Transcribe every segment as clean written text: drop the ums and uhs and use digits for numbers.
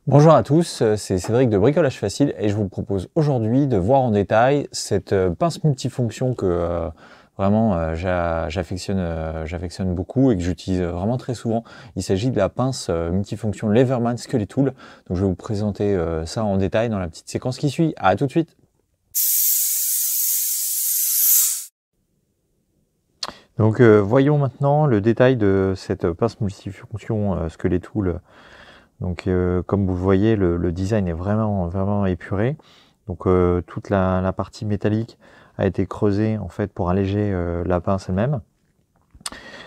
Bonjour à tous, c'est Cédric de Bricolage Facile et je vous propose aujourd'hui de voir en détail cette pince multifonction que j'affectionne beaucoup et que j'utilise vraiment très souvent. Il s'agit de la pince multifonction Leverman Scully Tool. Donc je vais vous présenter ça en détail dans la petite séquence qui suit. À tout de suite. Donc voyons maintenant le détail de cette pince multifonction Scully Tool. Donc comme vous le voyez, le design est vraiment épuré. Donc toute la partie métallique a été creusée en fait pour alléger la pince elle-même.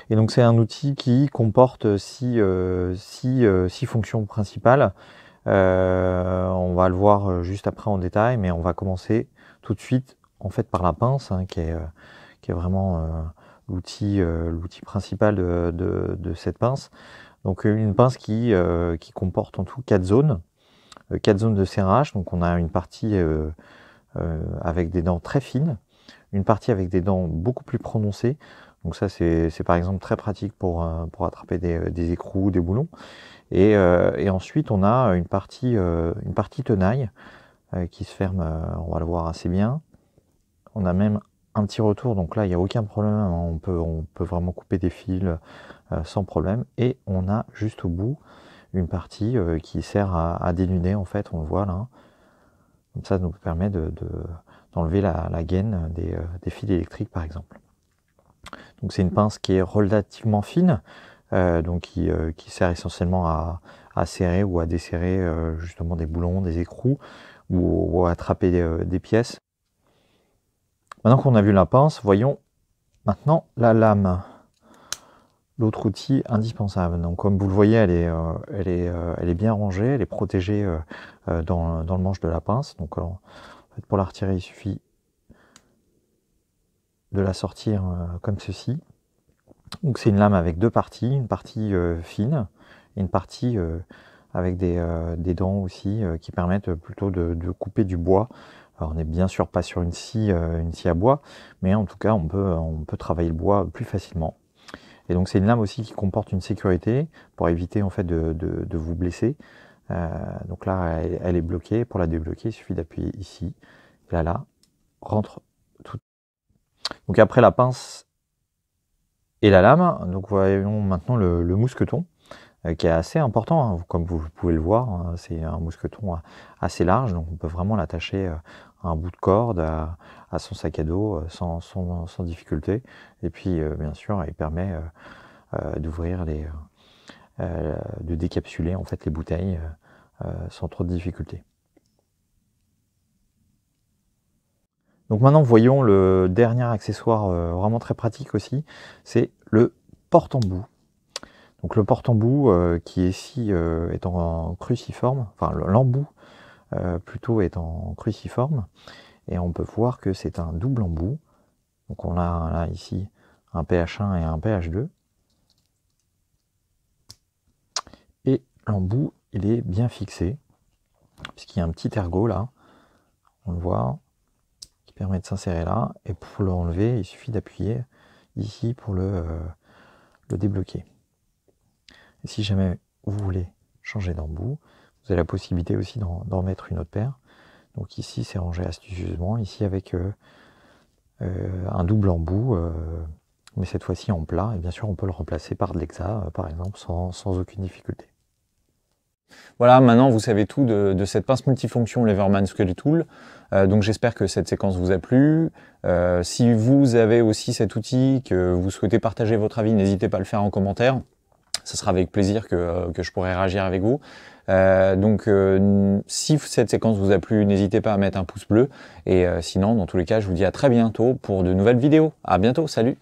Et donc c'est un outil qui comporte six fonctions principales. On va le voir juste après en détail, mais on va commencer tout de suite en fait par la pince, hein, qui est vraiment l'outil principal de cette pince. Donc une pince qui comporte en tout 4 zones de serrage. Donc on a une partie avec des dents très fines, une partie avec des dents beaucoup plus prononcées. Donc ça c'est par exemple très pratique pour attraper des écrous, des boulons. Et ensuite on a une partie tenaille qui se ferme, on va le voir assez bien. On a même un petit retour, donc là il n'y a aucun problème, hein. On peut vraiment couper des fils sans problème. Et on a juste au bout une partie qui sert à dénuder, en fait, on le voit là. Comme ça nous permet d'enlever la gaine des fils électriques par exemple. Donc c'est une pince qui est relativement fine, donc qui sert essentiellement à serrer ou à desserrer justement des boulons, des écrous, ou à attraper des pièces. Maintenant qu'on a vu la pince, voyons maintenant la lame, l'autre outil indispensable. Donc comme vous le voyez, elle est bien rangée, elle est protégée dans le manche de la pince. Donc en fait, pour la retirer, il suffit de la sortir comme ceci. Donc c'est une lame avec deux parties, une partie fine et une partie avec des dents aussi qui permettent plutôt de couper du bois. Alors on n'est bien sûr pas sur une scie à bois, mais en tout cas on peut travailler le bois plus facilement. Et donc c'est une lame aussi qui comporte une sécurité pour éviter en fait de vous blesser. Donc là elle est bloquée. Pour la débloquer, il suffit d'appuyer ici. Et là rentre tout. Donc après la pince et la lame, donc voyons maintenant le mousqueton. Qui est assez important, hein, comme vous pouvez le voir, hein, c'est un mousqueton assez large, donc on peut vraiment l'attacher à un bout de corde, à son sac à dos sans difficulté. Et puis bien sûr il permet d'ouvrir de décapsuler en fait les bouteilles sans trop de difficulté. Donc maintenant voyons le dernier accessoire vraiment très pratique aussi, c'est le porte-embout. Donc le porte-embout qui ici est en cruciforme, enfin l'embout plutôt est en cruciforme, et on peut voir que c'est un double embout. Donc on a là ici un pH1 et un pH2. Et l'embout il est bien fixé, puisqu'il y a un petit ergot là, on le voit, qui permet de s'insérer là, et pour l'enlever il suffit d'appuyer ici pour le débloquer. Et si jamais vous voulez changer d'embout, vous avez la possibilité aussi d'en mettre une autre paire. Donc ici c'est rangé astucieusement, ici avec un double embout, mais cette fois-ci en plat, et bien sûr on peut le remplacer par de l'hexa par exemple sans aucune difficulté. Voilà, maintenant vous savez tout de cette pince multifonction Leverman Scully Tool. Donc j'espère que cette séquence vous a plu. Si vous avez aussi cet outil, que vous souhaitez partager votre avis, n'hésitez pas à le faire en commentaire. Ce sera avec plaisir que je pourrai réagir avec vous. Si cette séquence vous a plu, n'hésitez pas à mettre un pouce bleu. Et sinon, dans tous les cas, je vous dis à très bientôt pour de nouvelles vidéos. À bientôt, salut!